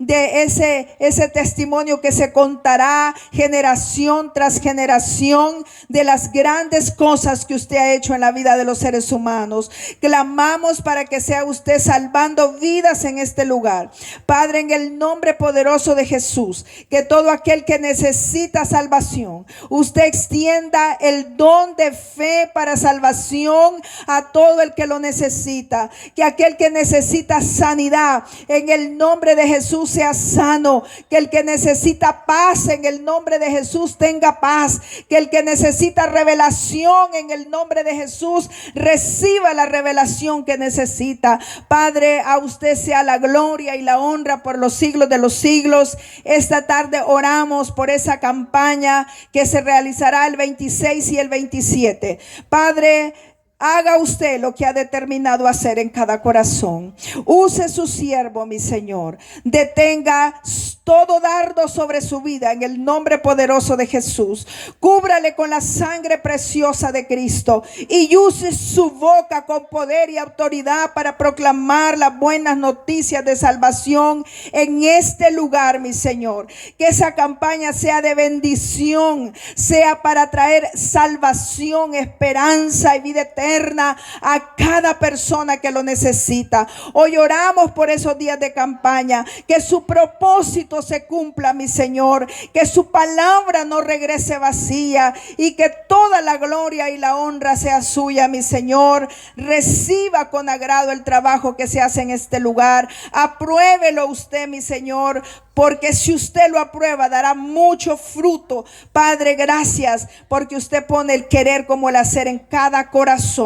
de ese testimonio que se contará generación tras generación de las grandes cosas que usted ha hecho en la vida de los seres humanos. Clamamos para que sea usted salvando vidas en este lugar. Padre, en el nombre poderoso de Jesús, que todo aquel que necesita salvación, usted extienda el don de fe para salvación a todo el que lo necesita. Que aquel que necesita sanidad, en el nombre de Jesús sea sano. Que el que necesita paz, en el nombre de Jesús tenga paz. Que el que necesita revelación, en el nombre de Jesús reciba la revelación que necesita. Padre, a usted sea la gloria y la honra por los siglos de los siglos. Esta tarde oramos por esa campaña que se realizará el 26 y el 27. Padre, haga usted lo que ha determinado hacer en cada corazón. Use su siervo, mi Señor. Detenga todo dardo sobre su vida en el nombre poderoso de Jesús. Cúbrale con la sangre preciosa de Cristo y use su boca con poder y autoridad para proclamar las buenas noticias de salvación en este lugar, mi Señor. Que esa campaña sea de bendición, sea para traer salvación, esperanza y vida eterna a cada persona que lo necesita. Hoy oramos por esos días de campaña, que su propósito se cumpla, mi Señor, que su palabra no regrese vacía y que toda la gloria y la honra sea suya, mi Señor. Reciba con agrado el trabajo que se hace en este lugar. Apruébelo usted, mi Señor, porque si usted lo aprueba dará mucho fruto. Padre, gracias porque usted pone el querer como el hacer en cada corazón.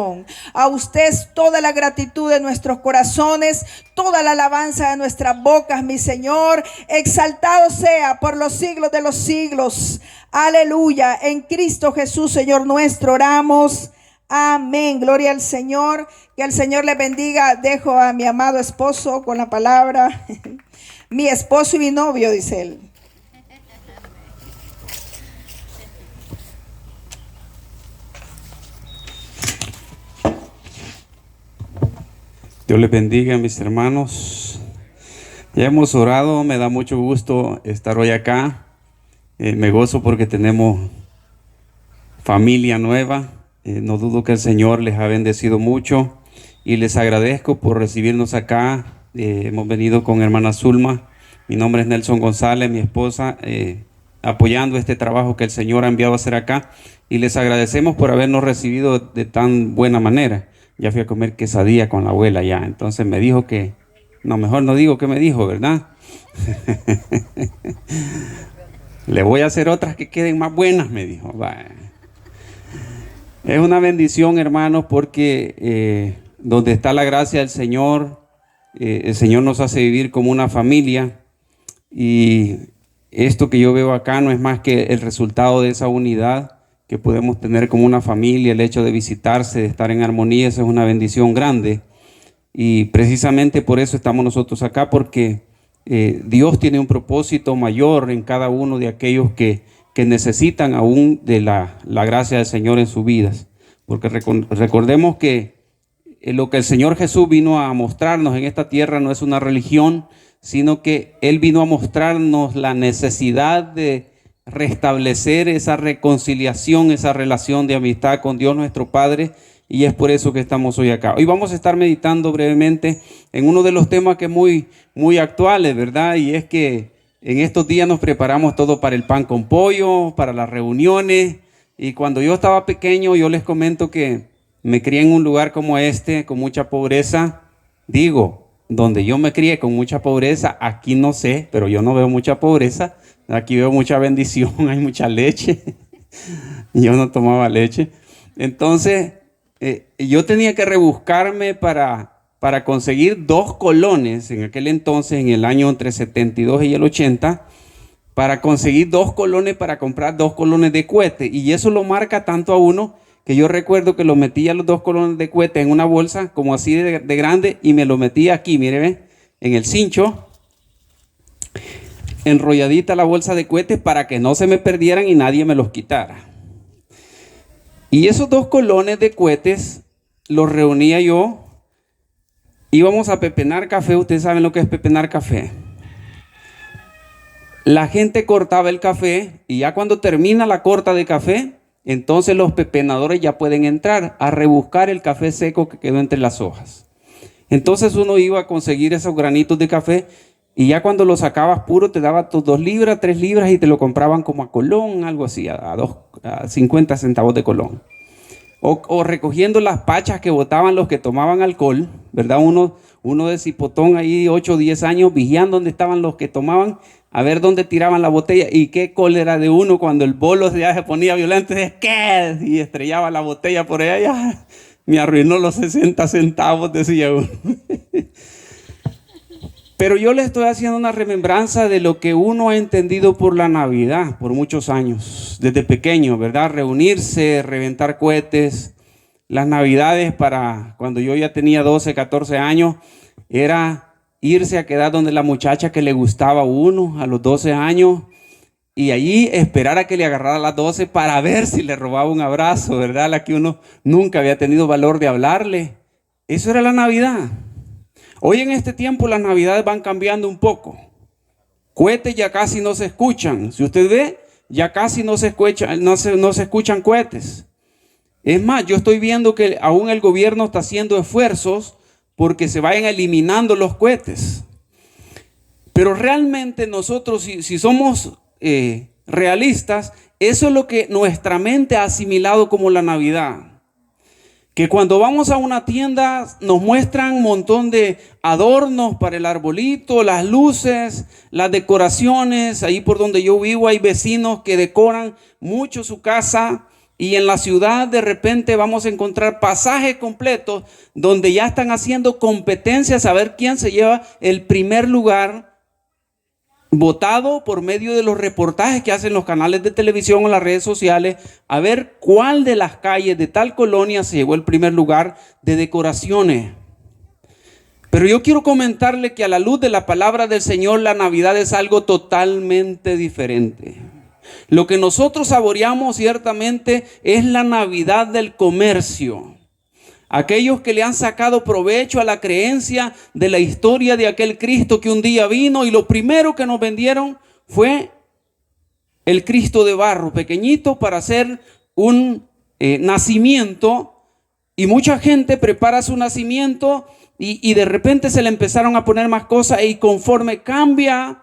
A usted es toda la gratitud de nuestros corazones, toda la alabanza de nuestras bocas, mi Señor. Exaltado sea por los siglos de los siglos. Aleluya. En Cristo Jesús, Señor nuestro, oramos. Amén. Gloria al Señor. Que el Señor le bendiga. Dejo a mi amado esposo con la palabra. Mi esposo y mi novio, dice él. Dios les bendiga, mis hermanos. Ya hemos orado, me da mucho gusto estar hoy acá. Me gozo porque tenemos familia nueva. No dudo que el Señor les ha bendecido mucho y les agradezco por recibirnos acá. Hemos venido con hermana Zulma. Mi nombre es Nelson González, mi esposa, apoyando este trabajo que el Señor ha enviado a hacer acá. Y les agradecemos por habernos recibido de tan buena manera. Ya fui a comer quesadilla con la abuela ya. Entonces me dijo que, no, mejor no digo qué me dijo, ¿verdad? Le voy a hacer otras que queden más buenas, me dijo. Vaya. Es una bendición, hermanos, porque donde está la gracia del Señor, el Señor nos hace vivir como una familia. Y esto que yo veo acá no es más que el resultado de esa unidad que podemos tener como una familia. El hecho de visitarse, de estar en armonía, eso es una bendición grande. Y precisamente por eso estamos nosotros acá, porque Dios tiene un propósito mayor en cada uno de aquellos que necesitan aún de la gracia del Señor en sus vidas. Porque recordemos que lo que el Señor Jesús vino a mostrarnos en esta tierra no es una religión, sino que Él vino a mostrarnos la necesidad de restablecer esa reconciliación, esa relación de amistad con Dios nuestro Padre, y es por eso que estamos hoy acá. Hoy vamos a estar meditando brevemente en uno de los temas que es muy actuales, ¿verdad? Y es que en estos días nos preparamos todo para el pan con pollo, para las reuniones, y cuando yo estaba pequeño, yo les comento que me crié en un lugar como este, con mucha pobreza. Digo, donde yo me crié con mucha pobreza, aquí no sé, pero yo no veo mucha pobreza. Aquí veo mucha bendición, hay mucha leche. Yo no tomaba leche. Entonces, yo tenía que rebuscarme para conseguir 2 colones en aquel entonces, en el año entre 72 y el 80, para conseguir 2 colones para comprar 2 colones de cohete. Y eso lo marca tanto a uno que yo recuerdo que lo metía los 2 colones de cohete en una bolsa como así de grande y me lo metía aquí, mire, ve, en el cincho. Enrolladita la bolsa de cohetes para que no se me perdieran y nadie me los quitara. Y esos 2 colones de cohetes los reunía yo. Íbamos a pepenar café. Ustedes saben lo que es pepenar café. la gente cortaba el café y ya cuando termina la corta de café, entonces los pepenadores ya pueden entrar a rebuscar el café seco que quedó entre las hojas. Entonces uno iba a conseguir esos granitos de café y ya cuando lo sacabas puro te daba tus 2 libras, 3 libras y te lo compraban como a colón, algo así, a 50 centavos de colón. O recogiendo las pachas que botaban los que tomaban alcohol, ¿verdad? Uno de cipotón ahí, 8 o 10 años, vigilando dónde estaban los que tomaban, a ver dónde tiraban la botella. Y qué cólera de uno cuando el bolo ya se ponía violento, ¿qué? Y estrellaba la botella por allá, ya me arruinó los 60 centavos, decía uno. Pero yo le estoy haciendo una remembranza de lo que uno ha entendido por la Navidad, por muchos años, desde pequeño, ¿verdad? Reunirse, reventar cohetes. Las Navidades para cuando yo ya tenía 12, 14 años, era irse a quedar donde la muchacha que le gustaba a uno a los 12 años y allí esperar a que le agarrara a las 12 para ver si le robaba un abrazo, ¿verdad? A la que uno nunca había tenido valor de hablarle. Eso era la Navidad. Hoy en este tiempo las Navidades van cambiando un poco. Cohetes ya casi no se escuchan. Si usted ve, ya casi no se escuchan cohetes. Es más, yo estoy viendo que aún el gobierno está haciendo esfuerzos porque se vayan eliminando los cohetes. Pero realmente nosotros, si somos realistas, eso es lo que nuestra mente ha asimilado como la Navidad. Que cuando vamos a una tienda nos muestran un montón de adornos para el arbolito, las luces, las decoraciones. Ahí por donde yo vivo hay vecinos que decoran mucho su casa. Y en la ciudad de repente vamos a encontrar pasajes completos donde ya están haciendo competencias a ver quién se lleva el primer lugar, votado por medio de los reportajes que hacen los canales de televisión o las redes sociales, a ver cuál de las calles de tal colonia se llevó el primer lugar de decoraciones. Pero yo quiero comentarle que a la luz de la palabra del Señor, la Navidad es algo totalmente diferente. Lo que nosotros saboreamos ciertamente es la Navidad del comercio. Aquellos que le han sacado provecho a la creencia de la historia de aquel Cristo que un día vino y lo primero que nos vendieron fue el Cristo de barro, pequeñito, para hacer un nacimiento. Y mucha gente prepara su nacimiento y de repente se le empezaron a poner más cosas y conforme cambia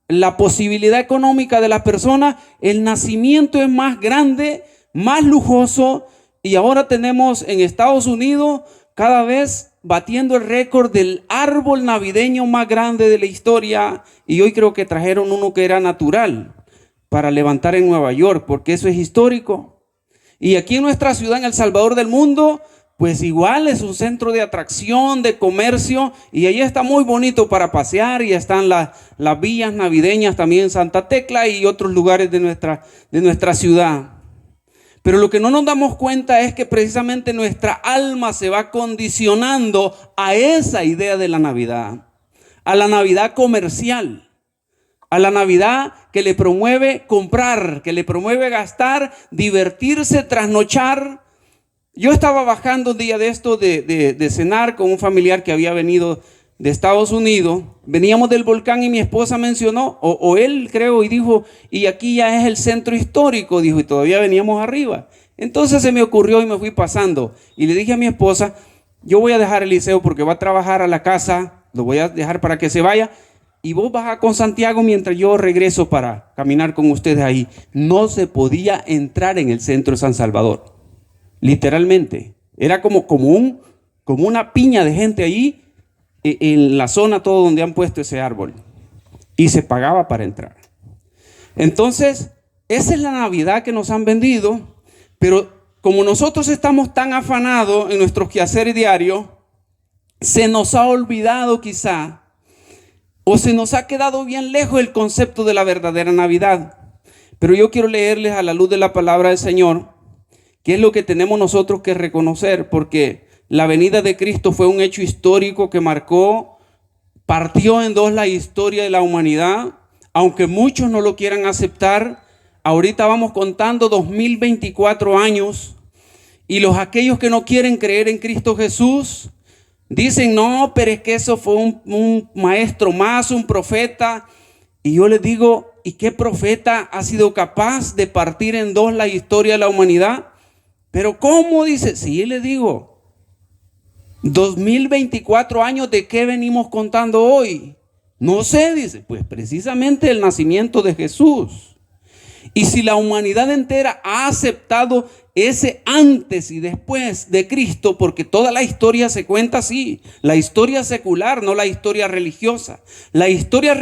la posibilidad económica de la persona, el nacimiento es más grande, más lujoso. Y ahora tenemos en Estados Unidos cada vez batiendo el récord del árbol navideño más grande de la historia. Y hoy creo que trajeron uno que era natural para levantar en Nueva York, porque eso es histórico. Y aquí en nuestra ciudad, en El Salvador del Mundo, pues igual es un centro de atracción, de comercio. Y ahí está muy bonito para pasear. Y están las villas navideñas también en Santa Tecla y otros lugares de nuestra ciudad. Pero lo que no nos damos cuenta es que precisamente nuestra alma se va condicionando a esa idea de la Navidad, a la Navidad comercial, a la Navidad que le promueve comprar, que le promueve gastar, divertirse, trasnochar. Yo estaba bajando un día de esto de cenar con un familiar que había venido de Estados Unidos. Veníamos del volcán y mi esposa mencionó, o él creo, y dijo, y aquí ya es el centro histórico, dijo, y todavía veníamos arriba. Entonces se me ocurrió y me fui pasando. Y le dije a mi esposa, yo voy a dejar el liceo porque va a trabajar a la casa, lo voy a dejar para que se vaya, y vos baja con Santiago mientras yo regreso para caminar con ustedes ahí. No se podía entrar en el centro de San Salvador, literalmente. Era como una piña de gente ahí, en la zona todo donde han puesto ese árbol, y se pagaba para entrar. Entonces esa es la Navidad que nos han vendido. Pero como nosotros estamos tan afanados en nuestros quehaceres diarios, se nos ha olvidado quizá, o se nos ha quedado bien lejos el concepto de la verdadera Navidad. Pero yo quiero leerles a la luz de la palabra del Señor qué es lo que tenemos nosotros que reconocer, porque la venida de Cristo fue un hecho histórico que partió en dos la historia de la humanidad. Aunque muchos no lo quieran aceptar, ahorita vamos contando 2024 años. Y aquellos que no quieren creer en Cristo Jesús dicen, no, pero es que eso fue un maestro más, un profeta. Y yo les digo, y qué profeta ha sido capaz de partir en dos la historia de la humanidad? Pero ¿cómo? Dice, sí, le digo, 2024 años, ¿de qué venimos contando hoy? No sé, dice, pues precisamente el nacimiento de Jesús. Y si la humanidad entera ha aceptado ese antes y después de Cristo, porque toda la historia se cuenta así, la historia secular, no la historia religiosa. La historia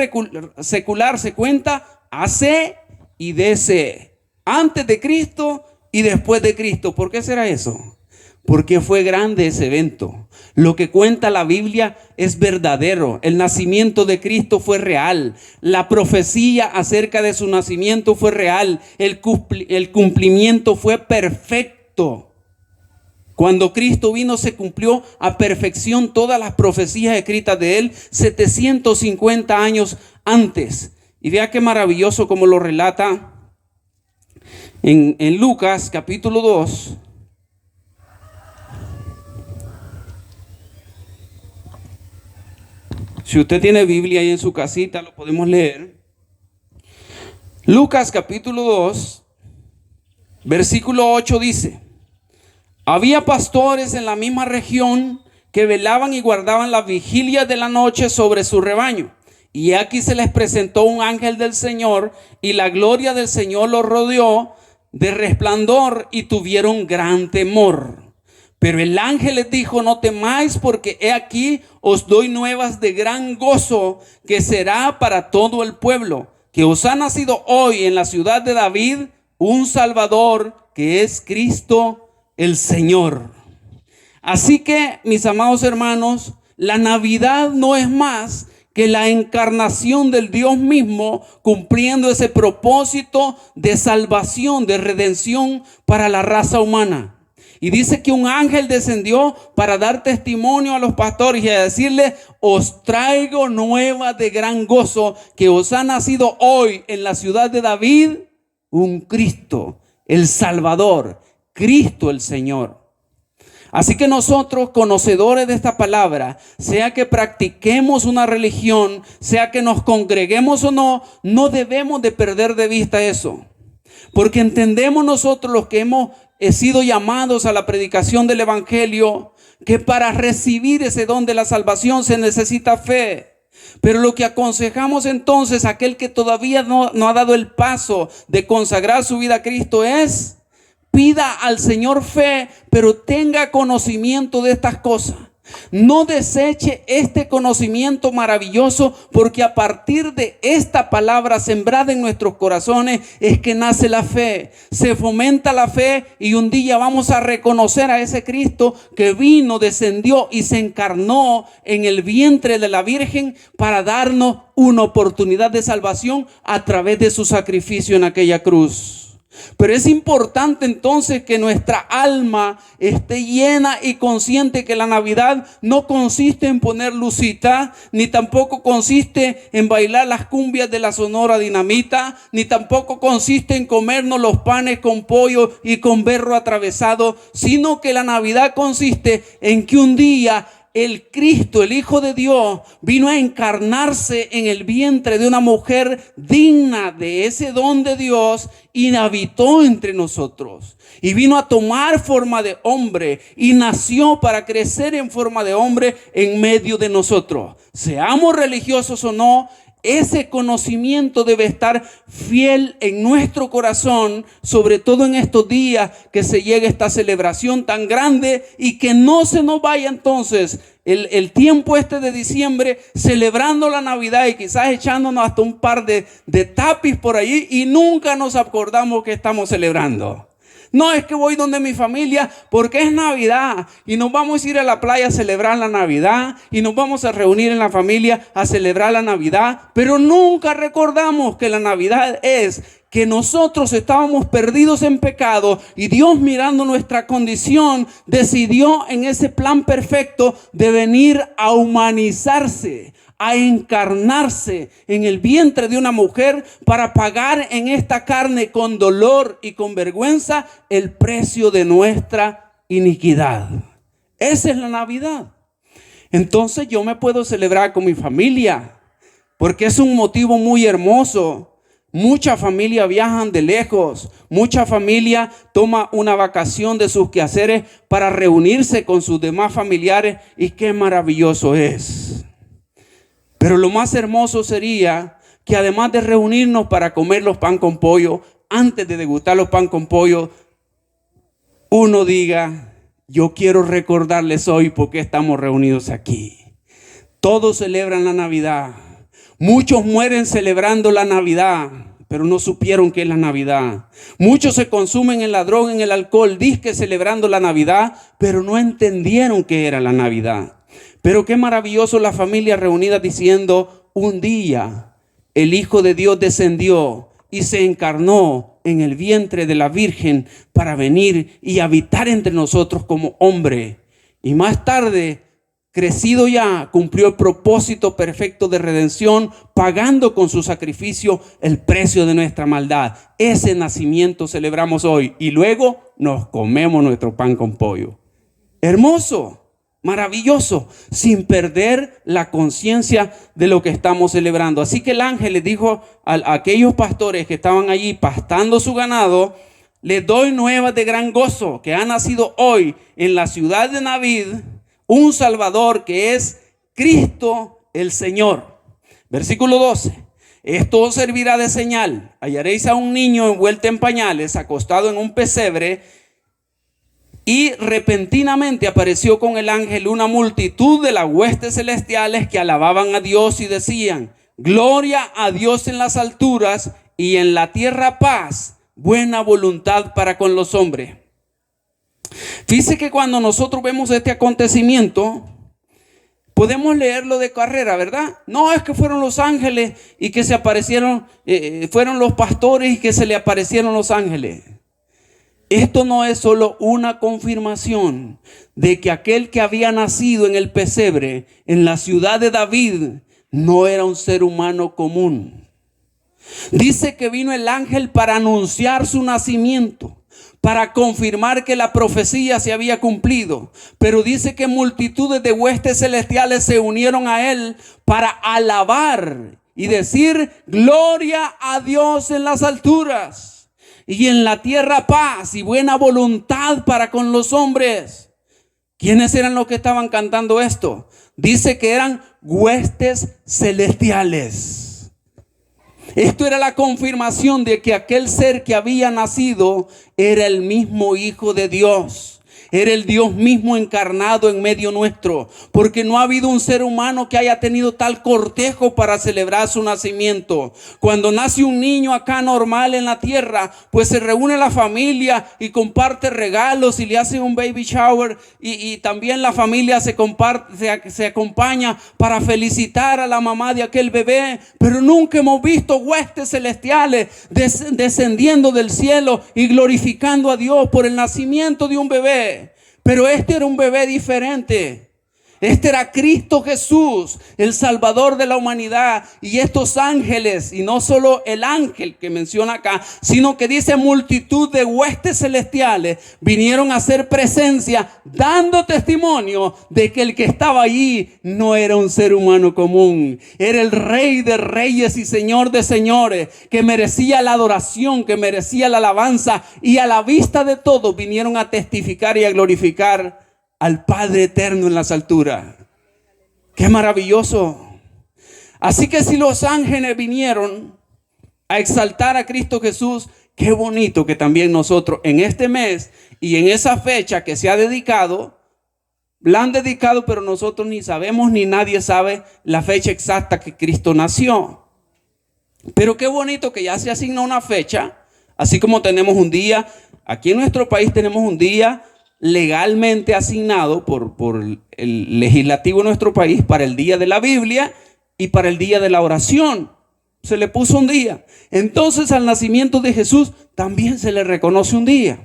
secular se cuenta AC y DC, antes de Cristo y después de Cristo. ¿Por qué será eso? Porque fue grande ese evento. Lo que cuenta la Biblia es verdadero. El nacimiento de Cristo fue real. La profecía acerca de su nacimiento fue real. El cumplimiento fue perfecto. Cuando Cristo vino, se cumplió a perfección todas las profecías escritas de él 750 años antes. Y vea qué maravilloso como lo relata en Lucas capítulo 2. Si usted tiene Biblia ahí en su casita, lo podemos leer. Lucas capítulo 2, versículo 8 dice: había pastores en la misma región que velaban y guardaban la vigilia de la noche sobre su rebaño. Y aquí se les presentó un ángel del Señor, y la gloria del Señor los rodeó de resplandor, y tuvieron gran temor. Pero el ángel les dijo: no temáis, porque he aquí os doy nuevas de gran gozo, que será para todo el pueblo, que os ha nacido hoy en la ciudad de David un Salvador, que es Cristo el Señor. Así que, mis amados hermanos, la Navidad no es más que la encarnación del Dios mismo, cumpliendo ese propósito de salvación, de redención para la raza humana. Y dice que un ángel descendió para dar testimonio a los pastores y a decirles: os traigo nuevas de gran gozo, que os ha nacido hoy en la ciudad de David un Cristo, el Salvador, Cristo el Señor. Así que nosotros, conocedores de esta palabra, sea que practiquemos una religión, sea que nos congreguemos o no, no debemos de perder de vista eso. Porque entendemos nosotros, los que hemos sido llamados a la predicación del evangelio, que para recibir ese don de la salvación se necesita fe. Pero lo que aconsejamos entonces a aquel que todavía no ha dado el paso de consagrar su vida a Cristo es: pida al Señor fe, pero tenga conocimiento de estas cosas. No deseche este conocimiento maravilloso, porque a partir de esta palabra sembrada en nuestros corazones es que nace la fe, se fomenta la fe, y un día vamos a reconocer a ese Cristo que vino, descendió y se encarnó en el vientre de la Virgen para darnos una oportunidad de salvación a través de su sacrificio en aquella cruz. Pero es importante entonces que nuestra alma esté llena y consciente que la Navidad no consiste en poner lucita, ni tampoco consiste en bailar las cumbias de la Sonora Dinamita, ni tampoco consiste en comernos los panes con pollo y con berro atravesado, sino que la Navidad consiste en que un día el Cristo, el Hijo de Dios, vino a encarnarse en el vientre de una mujer digna de ese don de Dios y habitó entre nosotros. Y vino a tomar forma de hombre y nació para crecer en forma de hombre en medio de nosotros. Seamos religiosos o no, ese conocimiento debe estar fiel en nuestro corazón, sobre todo en estos días que se llegue esta celebración tan grande, y que no se nos vaya entonces el tiempo de diciembre celebrando la Navidad y quizás echándonos hasta un par de tapis por allí y nunca nos acordamos que estamos celebrando. No, es que voy donde mi familia porque es Navidad y nos vamos a ir a la playa a celebrar la Navidad y nos vamos a reunir en la familia a celebrar la Navidad, pero nunca recordamos que la Navidad es que nosotros estábamos perdidos en pecado y Dios, mirando nuestra condición, decidió en ese plan perfecto de venir a humanizarse, a encarnarse en el vientre de una mujer para pagar en esta carne con dolor y con vergüenza el precio de nuestra iniquidad. Esa es la Navidad. Entonces yo me puedo celebrar con mi familia porque es un motivo muy hermoso, Muchas familias viajan de lejos. Mucha familia toma una vacación de sus quehaceres para reunirse con sus demás familiares. Y qué maravilloso es. Pero lo más hermoso sería que además de reunirnos para comer los pan con pollo, antes de degustar los pan con pollo, uno diga: yo quiero recordarles hoy por qué estamos reunidos aquí. Todos celebran la Navidad. Muchos mueren celebrando la Navidad, pero no supieron qué es la Navidad. Muchos se consumen en la droga, en el alcohol, dizque celebrando la Navidad, pero no entendieron qué era la Navidad. Pero qué maravilloso la familia reunida diciendo: un día el Hijo de Dios descendió y se encarnó en el vientre de la Virgen para venir y habitar entre nosotros como hombre. Y más tarde, crecido ya, cumplió el propósito perfecto de redención, pagando con su sacrificio el precio de nuestra maldad. Ese nacimiento celebramos hoy y luego nos comemos nuestro pan con pollo. Hermoso, maravilloso, sin perder la conciencia de lo que estamos celebrando. Así que el ángel les dijo a aquellos pastores que estaban allí pastando su ganado: les doy nuevas de gran gozo, que ha nacido hoy en la ciudad de David un Salvador, que es Cristo el Señor. Versículo 12. Esto os servirá de señal: hallaréis a un niño envuelto en pañales, acostado en un pesebre. Y repentinamente apareció con el ángel una multitud de las huestes celestiales que alababan a Dios y decían: gloria a Dios en las alturas, y en la tierra paz, buena voluntad para con los hombres. Fíjese que cuando nosotros vemos este acontecimiento, podemos leerlo de carrera, ¿verdad? No es que fueron los ángeles y que se aparecieron, fueron los pastores y que se le aparecieron los ángeles. Esto no es solo una confirmación de que aquel que había nacido en el pesebre, en la ciudad de David, no era un ser humano común. Dice que vino el ángel para anunciar su nacimiento, para confirmar que la profecía se había cumplido. Pero dice que multitudes de huestes celestiales se unieron a él para alabar y decir: gloria a Dios en las alturas, y en la tierra paz y buena voluntad para con los hombres. ¿Quiénes eran los que estaban cantando esto? Dice que eran huestes celestiales. Esto era la confirmación de que aquel ser que había nacido era el mismo Hijo de Dios. Era el Dios mismo encarnado en medio nuestro, porque no ha habido un ser humano que haya tenido tal cortejo para celebrar su nacimiento. Cuando nace un niño acá normal en la tierra, pues se reúne la familia y comparte regalos y le hace un baby shower, y también la familia se acompaña para felicitar a la mamá de aquel bebé. Pero nunca hemos visto huestes celestiales descendiendo del cielo y glorificando a Dios por el nacimiento de un bebé. Pero este era un bebé diferente. Este era Cristo Jesús, el Salvador de la humanidad. Y estos ángeles, y no solo el ángel que menciona acá, sino que dice multitud de huestes celestiales, vinieron a hacer presencia, dando testimonio de que el que estaba allí no era un ser humano común. Era el Rey de reyes y Señor de señores, que merecía la adoración, que merecía la alabanza. Y a la vista de todos vinieron a testificar y a glorificar al Padre eterno en las alturas. ¡Qué maravilloso! Así que si los ángeles vinieron a exaltar a Cristo Jesús, qué bonito que también nosotros en este mes y en esa fecha que se ha dedicado, la han dedicado, pero nosotros ni sabemos ni nadie sabe la fecha exacta que Cristo nació. Pero qué bonito que ya se asigna una fecha, así como tenemos un día, aquí en nuestro país tenemos un día legalmente asignado por el legislativo de nuestro país para el día de la Biblia y para el día de la oración. Se le puso un día. Entonces al nacimiento de Jesús también se le reconoce un día.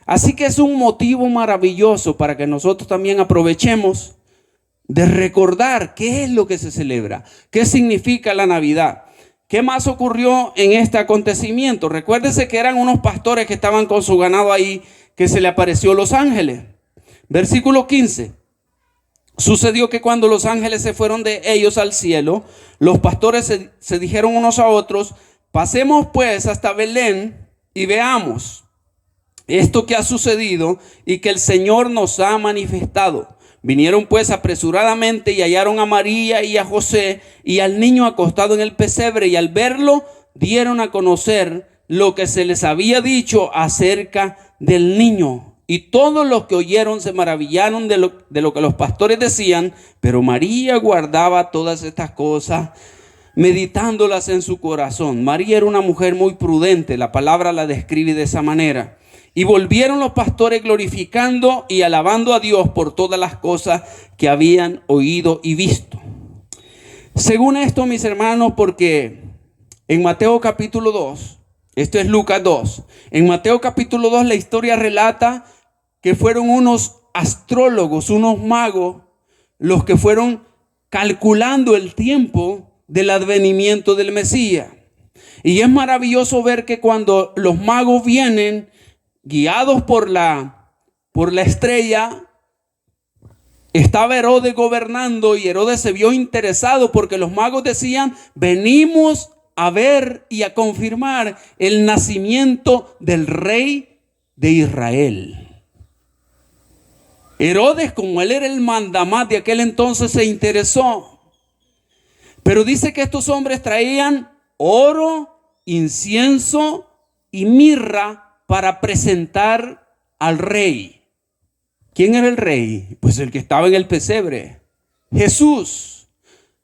Así que es un motivo maravilloso para que nosotros también aprovechemos de recordar qué es lo que se celebra, qué significa la Navidad. ¿Qué más ocurrió en este acontecimiento? Recuérdese que eran unos pastores que estaban con su ganado ahí, que se le apareció los ángeles. Versículo 15. Sucedió que cuando los ángeles se fueron de ellos al cielo, los pastores se dijeron unos a otros: pasemos pues hasta Belén y veamos esto que ha sucedido y que el Señor nos ha manifestado. Vinieron pues apresuradamente y hallaron a María y a José y al niño acostado en el pesebre, y al verlo dieron a conocer lo que se les había dicho acerca del niño. Y todos los que oyeron se maravillaron de lo que los pastores decían, pero María guardaba todas estas cosas, meditándolas en su corazón. María era una mujer muy prudente, la palabra la describe de esa manera. Y volvieron los pastores glorificando y alabando a Dios por todas las cosas que habían oído y visto. Según esto, mis hermanos, porque en Mateo capítulo 2, esto es Lucas 2, en Mateo capítulo 2 la historia relata que fueron unos astrólogos, unos magos, los que fueron calculando el tiempo del advenimiento del Mesías. Y es maravilloso ver que cuando los magos vienen guiados por la estrella, estaba Herodes gobernando, y Herodes se vio interesado porque los magos decían: venimos a ver y a confirmar el nacimiento del rey de Israel. Herodes, como él era el mandamás de aquel entonces, se interesó. Pero dice que estos hombres traían oro, incienso y mirra para presentar al rey. ¿Quién era el rey? Pues el que estaba en el pesebre, Jesús,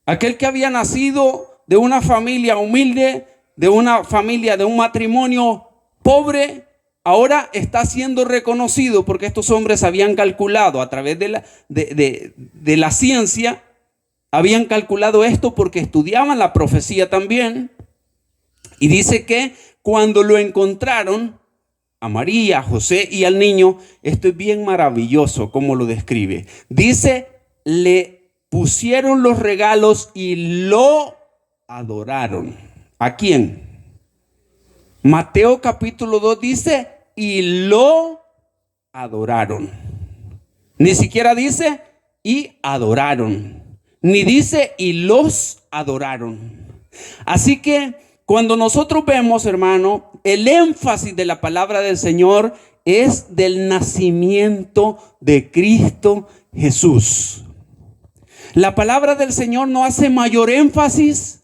aquel que había nacido de una familia humilde, de un matrimonio pobre. Ahora está siendo reconocido porque estos hombres habían calculado a través de la ciencia, habían calculado esto porque estudiaban la profecía también. Y dice que cuando lo encontraron, a María, a José y al niño, esto es bien maravilloso como lo describe. Dice, le pusieron los regalos y lo adoraron. ¿A quién? Mateo capítulo 2 dice, y lo adoraron. Ni siquiera dice, y adoraron. Ni dice, y los adoraron. Así que cuando nosotros vemos, hermano, el énfasis de la palabra del Señor es del nacimiento de Cristo Jesús. La palabra del Señor no hace mayor énfasis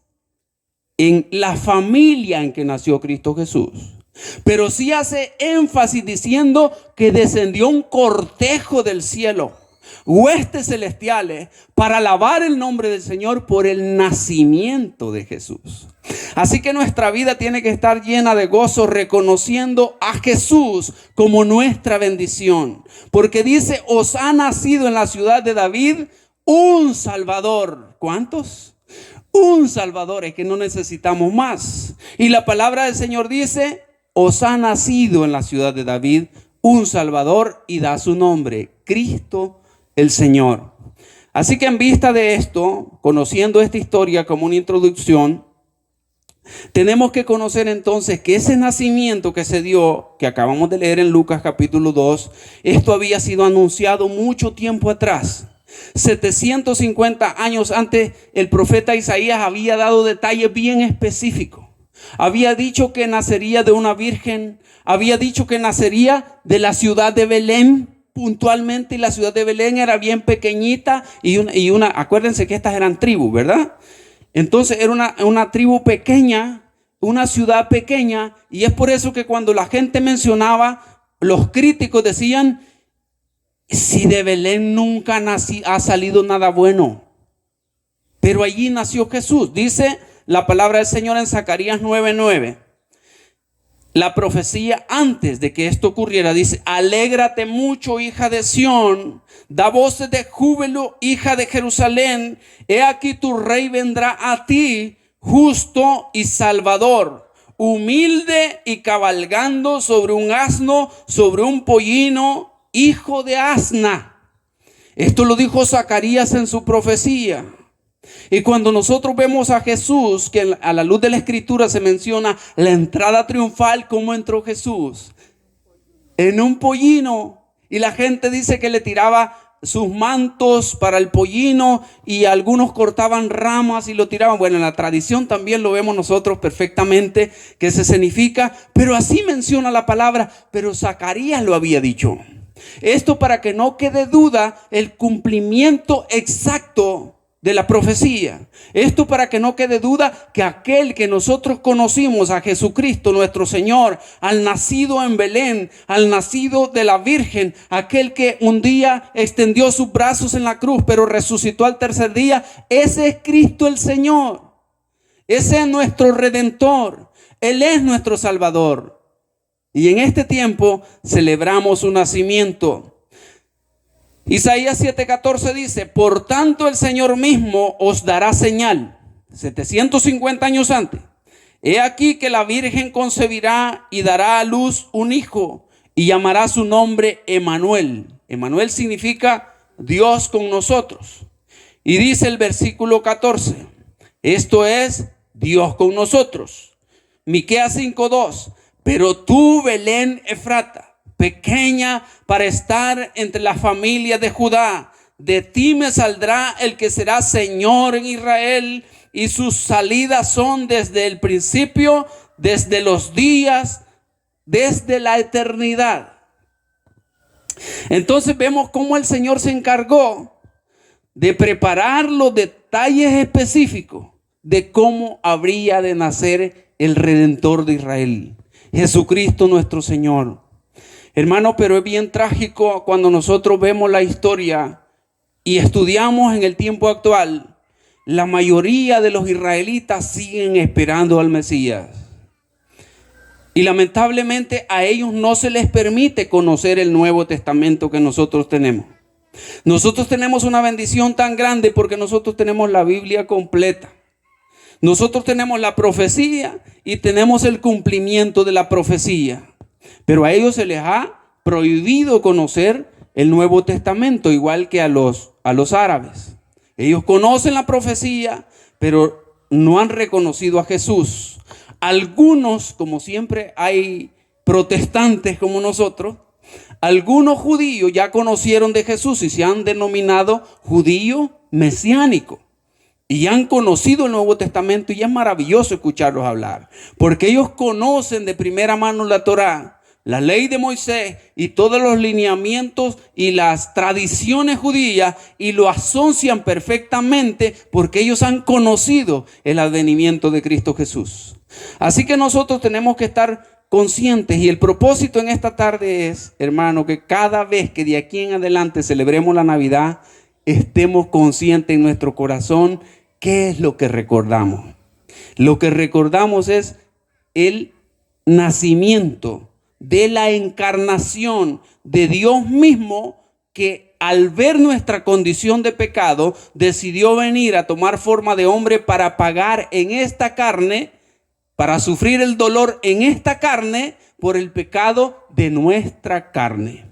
en la familia en que nació Cristo Jesús, pero sí hace énfasis diciendo que descendió un cortejo del cielo, huestes celestiales, para alabar el nombre del Señor por el nacimiento de Jesús. Así que nuestra vida tiene que estar llena de gozo, reconociendo a Jesús como nuestra bendición, porque dice, os ha nacido en la ciudad de David un Salvador. ¿Cuántos? Un Salvador, es que no necesitamos más. Y la palabra del Señor dice, os ha nacido en la ciudad de David un Salvador, y da su nombre, Cristo el Señor. Así que en vista de esto, conociendo esta historia como una introducción, tenemos que conocer entonces que ese nacimiento que se dio, que acabamos de leer en Lucas capítulo 2, esto había sido anunciado mucho tiempo atrás. 750 años antes, el profeta Isaías había dado detalles bien específicos. Había dicho que nacería de una virgen, había dicho que nacería de la ciudad de Belén puntualmente, y la ciudad de Belén era bien pequeñita y una, acuérdense que estas eran tribus, ¿verdad? Entonces era una tribu pequeña, una ciudad pequeña, y es por eso que cuando la gente mencionaba, los críticos decían, si de Belén nunca ha salido nada bueno. Pero allí nació Jesús. Dice la palabra del Señor en Zacarías 9:9. La profecía antes de que esto ocurriera dice, alégrate mucho, hija de Sión, da voces de júbilo, hija de Jerusalén. He aquí tu rey vendrá a ti, justo y salvador, humilde y cabalgando sobre un asno, sobre un pollino, hijo de asna. Esto lo dijo Zacarías en su profecía. Y cuando nosotros vemos a Jesús, que a la luz de la Escritura se menciona la entrada triunfal, cómo entró Jesús en un pollino, y la gente dice que le tiraba sus mantos para el pollino y algunos cortaban ramas y lo tiraban. Bueno, en la tradición también lo vemos nosotros perfectamente que se significa, pero así menciona la palabra, pero Zacarías lo había dicho. Esto para que no quede duda el cumplimiento exacto de la profecía. Esto para que no quede duda que aquel que nosotros conocimos, a Jesucristo nuestro Señor, al nacido en Belén, al nacido de la Virgen, aquel que un día extendió sus brazos en la cruz, pero resucitó al tercer día, ese es Cristo el Señor. Ese es nuestro Redentor. Él es nuestro Salvador. Y en este tiempo celebramos su nacimiento. Isaías 7:14 dice: por tanto el Señor mismo os dará señal. 750 años antes. He aquí que la Virgen concebirá y dará a luz un hijo y llamará su nombre Emmanuel. Emmanuel significa Dios con nosotros. Y dice el versículo 14: esto es Dios con nosotros. Miqueas 5:2: pero tú, Belén Efrata, pequeña para estar entre las familias de Judá, de ti me saldrá el que será Señor en Israel, y sus salidas son desde el principio, desde los días, desde la eternidad. Entonces vemos cómo el Señor se encargó de preparar los detalles específicos de cómo habría de nacer el Redentor de Israel, Jesucristo nuestro Señor. Hermano, pero es bien trágico cuando nosotros vemos la historia y estudiamos en el tiempo actual. La mayoría de los israelitas siguen esperando al Mesías. Y lamentablemente a ellos no se les permite conocer el Nuevo Testamento que nosotros tenemos. Nosotros tenemos una bendición tan grande porque nosotros tenemos la Biblia completa. Nosotros tenemos la profecía y tenemos el cumplimiento de la profecía. Pero a ellos se les ha prohibido conocer el Nuevo Testamento, igual que a los árabes. Ellos conocen la profecía, pero no han reconocido a Jesús. Algunos, como siempre hay protestantes como nosotros, algunos judíos ya conocieron de Jesús y se han denominado judíos mesiánicos. Y han conocido el Nuevo Testamento y es maravilloso escucharlos hablar. Porque ellos conocen de primera mano la Torá, la ley de Moisés y todos los lineamientos y las tradiciones judías y lo asocian perfectamente porque ellos han conocido el advenimiento de Cristo Jesús. Así que nosotros tenemos que estar conscientes y el propósito en esta tarde es, hermano, que cada vez que de aquí en adelante celebremos la Navidad, estemos conscientes en nuestro corazón qué es lo que recordamos. Lo que recordamos es el nacimiento de la encarnación de Dios mismo, que al ver nuestra condición de pecado decidió venir a tomar forma de hombre para pagar en esta carne, para sufrir el dolor en esta carne por el pecado de nuestra carne.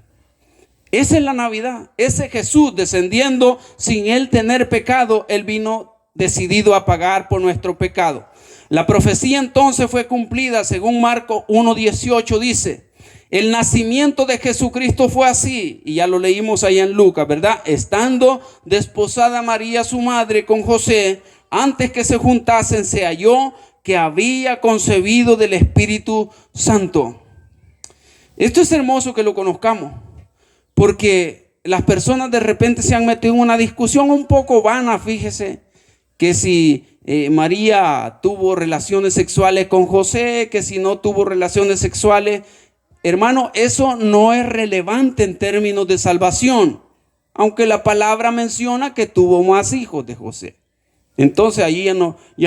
Esa es la Navidad. Ese Jesús descendiendo sin él tener pecado, él vino decidido a pagar por nuestro pecado. La profecía entonces fue cumplida según Marcos 1:18 dice: el nacimiento de Jesucristo fue así, y ya lo leímos ahí en Lucas, ¿verdad? Estando desposada María su madre con José, antes que se juntasen se halló que había concebido del Espíritu Santo. Esto es hermoso que lo conozcamos, porque las personas de repente se han metido en una discusión un poco vana, fíjese, que si María tuvo relaciones sexuales con José, que si no tuvo relaciones sexuales. Hermano, eso no es relevante en términos de salvación, aunque la palabra menciona que tuvo más hijos de José. Entonces allí ya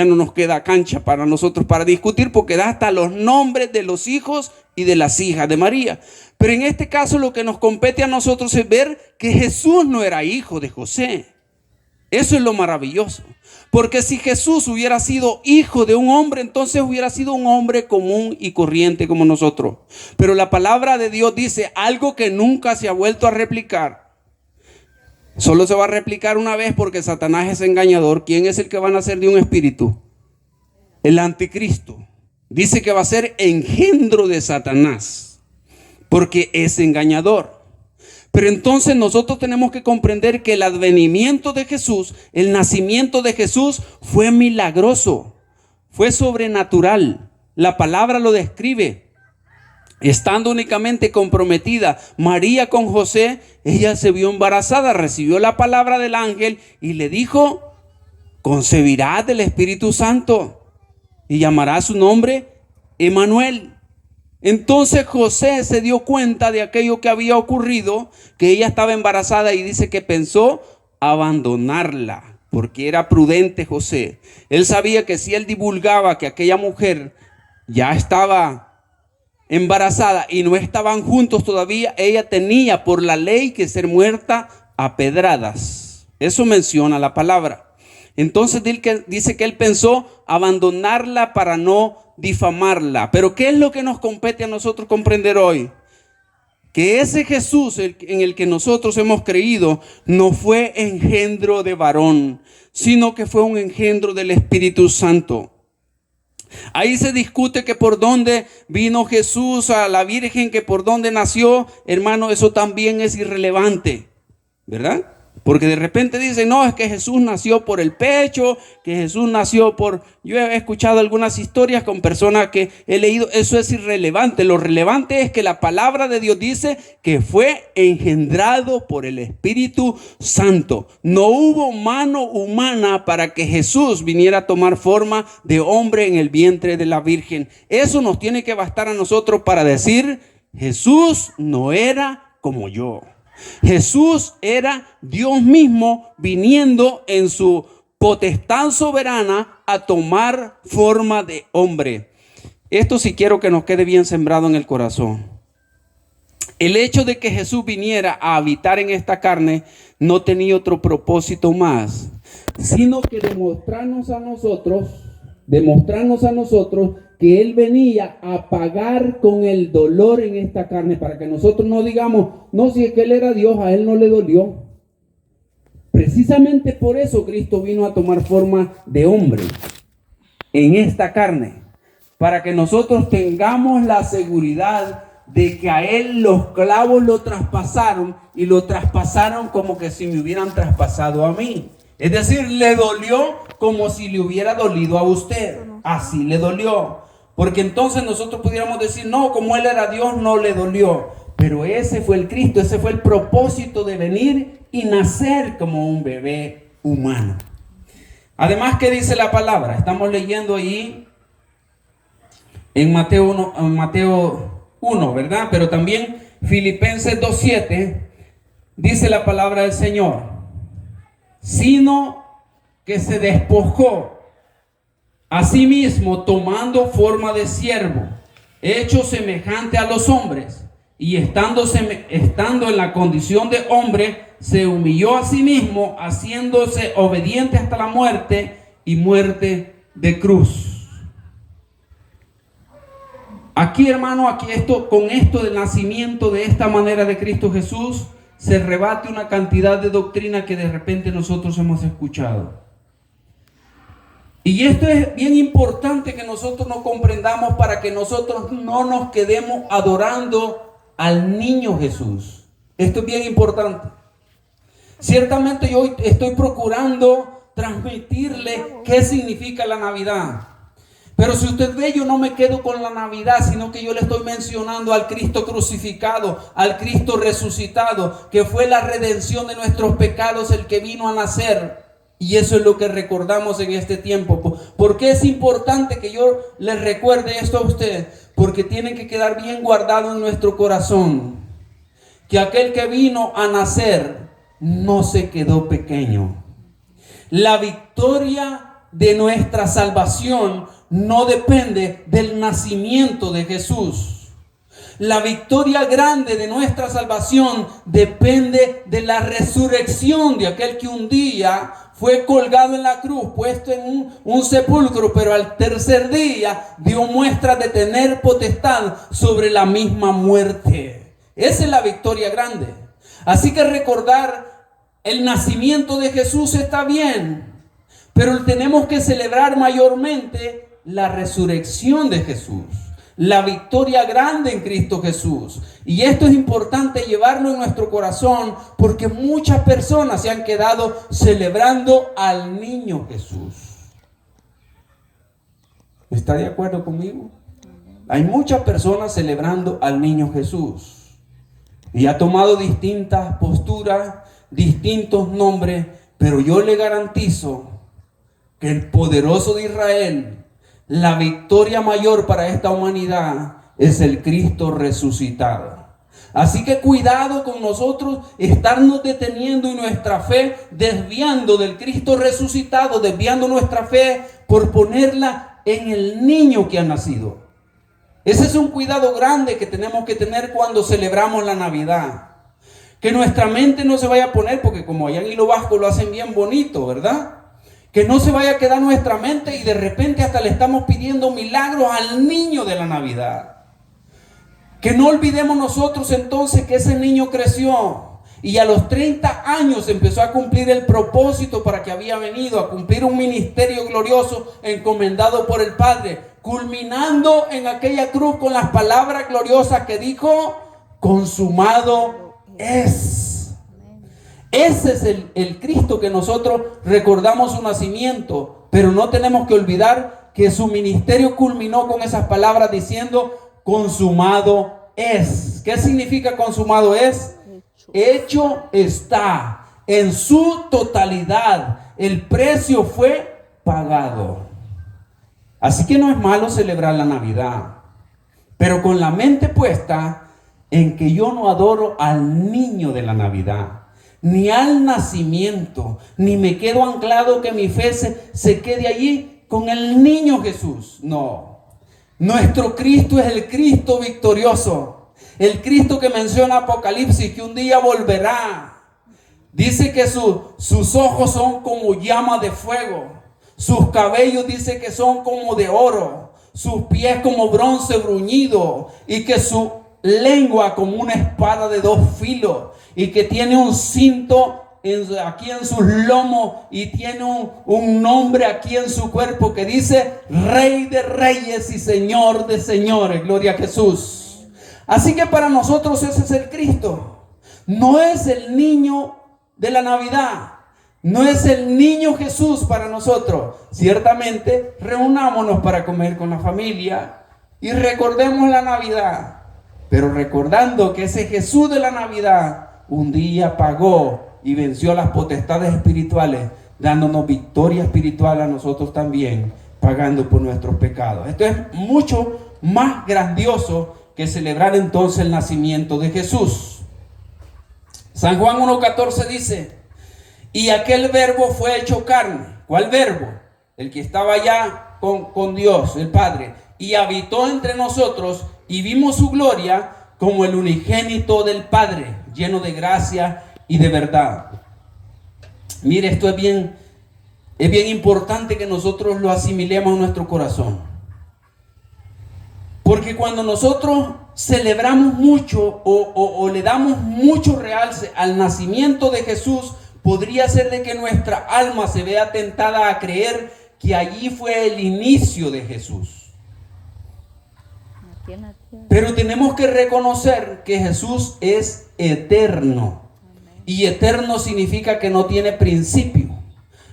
no nos queda cancha para nosotros para discutir, porque da hasta los nombres de los hijos y de las hijas de María. Pero en este caso lo que nos compete a nosotros es ver que Jesús no era hijo de José. Eso es lo maravilloso. Porque si Jesús hubiera sido hijo de un hombre, entonces hubiera sido un hombre común y corriente como nosotros. Pero la palabra de Dios dice algo que nunca se ha vuelto a replicar. Solo se va a replicar una vez porque Satanás es engañador. ¿Quién es el que va a nacer de un espíritu? El anticristo. Dice que va a ser engendro de Satanás porque es engañador. Pero entonces nosotros tenemos que comprender que el advenimiento de Jesús, el nacimiento de Jesús fue milagroso, fue sobrenatural. La palabra lo describe. Estando únicamente comprometida María con José, ella se vio embarazada, recibió la palabra del ángel y le dijo: concebirás del Espíritu Santo y llamará su nombre Emmanuel. Entonces José se dio cuenta de aquello que había ocurrido, que ella estaba embarazada, y dice que pensó abandonarla, porque era prudente José. Él sabía que si él divulgaba que aquella mujer ya estaba embarazada y no estaban juntos todavía, ella tenía por la ley que ser muerta a pedradas. Eso menciona la palabra. Entonces dice que él pensó abandonarla para no difamarla. Pero ¿qué es lo que nos compete a nosotros comprender hoy? Que ese Jesús en el que nosotros hemos creído no fue engendro de varón, sino que fue un engendro del Espíritu Santo. Ahí se discute que por dónde vino Jesús a la Virgen, que por dónde nació. Hermano, eso también es irrelevante, ¿verdad? Porque de repente dicen, no, es que Jesús nació por el pecho, que Jesús nació por... Yo he escuchado algunas historias con personas que he leído, eso es irrelevante. Lo relevante es que la palabra de Dios dice que fue engendrado por el Espíritu Santo. No hubo mano humana para que Jesús viniera a tomar forma de hombre en el vientre de la Virgen. Eso nos tiene que bastar a nosotros para decir, Jesús no era como yo. Jesús era Dios mismo viniendo en su potestad soberana a tomar forma de hombre. Esto sí quiero que nos quede bien sembrado en el corazón. El hecho de que Jesús viniera a habitar en esta carne no tenía otro propósito más, sino que demostrarnos a nosotros que Él venía a pagar con el dolor en esta carne, para que nosotros no digamos, no, si es que Él era Dios, a Él no le dolió. Precisamente por eso Cristo vino a tomar forma de hombre en esta carne, para que nosotros tengamos la seguridad de que a Él los clavos lo traspasaron, y lo traspasaron como que si me hubieran traspasado a mí. Es decir, le dolió como si le hubiera dolido a usted. Así le dolió. Porque entonces nosotros pudiéramos decir, no, como Él era Dios, no le dolió. Pero ese fue el Cristo, ese fue el propósito de venir y nacer como un bebé humano. Además, ¿qué dice la palabra? Estamos leyendo ahí en Mateo 1, ¿verdad? Pero también Filipenses 2:7 dice la palabra del Señor, sino que se despojó a sí mismo, tomando forma de siervo, hecho semejante a los hombres, y estando en la condición de hombre, se humilló a sí mismo, haciéndose obediente hasta la muerte, y muerte de cruz. Aquí, hermano, con esto del nacimiento de esta manera de Cristo Jesús, se rebate una cantidad de doctrina que de repente nosotros hemos escuchado. Y esto es bien importante que nosotros nos comprendamos, para que nosotros no nos quedemos adorando al niño Jesús. Esto es bien importante. Ciertamente yo estoy procurando transmitirle qué significa la Navidad. Pero si usted ve, yo no me quedo con la Navidad, sino que yo le estoy mencionando al Cristo crucificado, al Cristo resucitado, que fue la redención de nuestros pecados, el que vino a nacer. Y eso es lo que recordamos en este tiempo. ¿Por qué es importante que yo les recuerde esto a usted? Porque tiene que quedar bien guardado en nuestro corazón que aquel que vino a nacer no se quedó pequeño. La victoria de nuestra salvación no depende del nacimiento de Jesús. La victoria grande de nuestra salvación depende de la resurrección de aquel que un día fue colgado en la cruz, puesto en un sepulcro, pero al tercer día dio muestra de tener potestad sobre la misma muerte. Esa es la victoria grande. Así que recordar el nacimiento de Jesús está bien, pero tenemos que celebrar mayormente la resurrección de Jesús. la victoria grande en Cristo Jesús. Y esto es importante llevarlo en nuestro corazón, porque muchas personas se han quedado celebrando al niño Jesús. ¿Está de acuerdo conmigo? Hay muchas personas celebrando al niño Jesús y ha tomado distintas posturas, distintos nombres, pero yo le garantizo que el poderoso de Israel, la victoria mayor para esta humanidad, es el Cristo resucitado. Así que cuidado con nosotros estarnos deteniendo y nuestra fe desviando del Cristo resucitado, desviando nuestra fe por ponerla en el niño que ha nacido. Ese es un cuidado grande que tenemos que tener cuando celebramos la Navidad. Que nuestra mente no se vaya a poner, porque como allá en Hilo Vasco lo hacen bien bonito, ¿verdad? Que no se vaya a quedar nuestra mente y de repente hasta le estamos pidiendo milagros al niño de la Navidad. Que no olvidemos nosotros entonces que ese niño creció y a los 30 años empezó a cumplir el propósito para que había venido, a cumplir un ministerio glorioso encomendado por el Padre, culminando en aquella cruz con las palabras gloriosas que dijo: consumado es. Ese es el Cristo que nosotros recordamos su nacimiento, pero no tenemos que olvidar que su ministerio culminó con esas palabras diciendo: consumado es. ¿Qué significa consumado es? Hecho está en su totalidad. El precio fue pagado. Así que no es malo celebrar la Navidad, pero con la mente puesta en que yo no adoro al niño de la Navidad, ni al nacimiento, ni me quedo anclado que mi fe se quede allí con el niño Jesús. No, nuestro Cristo es el Cristo victorioso, el Cristo que menciona Apocalipsis, que un día volverá. Dice que sus ojos son como llamas de fuego, sus cabellos dice que son como de oro, sus pies como bronce bruñido, y que su lengua como una espada de dos filos, y que tiene un cinto aquí en sus lomos y tiene un nombre aquí en su cuerpo que dice Rey de Reyes y Señor de Señores. Gloria a Jesús. Así que para nosotros ese es el Cristo. No es el niño de la Navidad, no es el niño Jesús para nosotros. Ciertamente reunámonos para comer con la familia y recordemos la Navidad, pero recordando que ese Jesús de la Navidad un día pagó y venció las potestades espirituales, dándonos victoria espiritual a nosotros también, pagando por nuestros pecados. Esto es mucho más grandioso que celebrar entonces el nacimiento de Jesús. San Juan 1:14 dice: y aquel verbo fue hecho carne. ¿Cuál verbo? El que estaba allá con Dios, el Padre, y habitó entre nosotros, y vimos su gloria como el unigénito del Padre, lleno de gracia y de verdad. Mire, esto es bien importante que nosotros lo asimilemos en nuestro corazón. Porque cuando nosotros celebramos mucho o le damos mucho realce al nacimiento de Jesús, podría ser de que nuestra alma se vea tentada a creer que allí fue el inicio de Jesús. Pero tenemos que reconocer que Jesús es eterno. Y eterno significa que no tiene principio.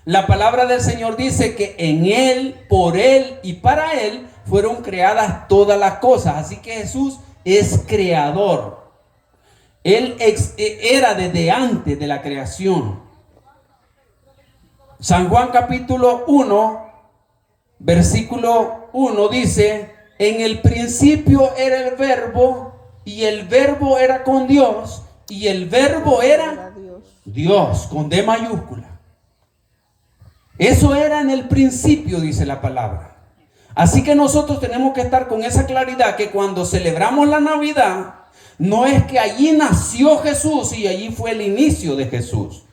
La palabra del Señor dice que en Él, por Él y para Él fueron creadas todas las cosas. Así que Jesús es creador. Él era desde antes de la creación. San Juan capítulo 1, versículo 1 dice: en el principio era el verbo, y el verbo era con Dios, y el verbo era Dios, con D mayúscula. Eso era en el principio, dice la palabra. Así que nosotros tenemos que estar con esa claridad que cuando celebramos la Navidad, no es que allí nació Jesús y allí fue el inicio de Jesús,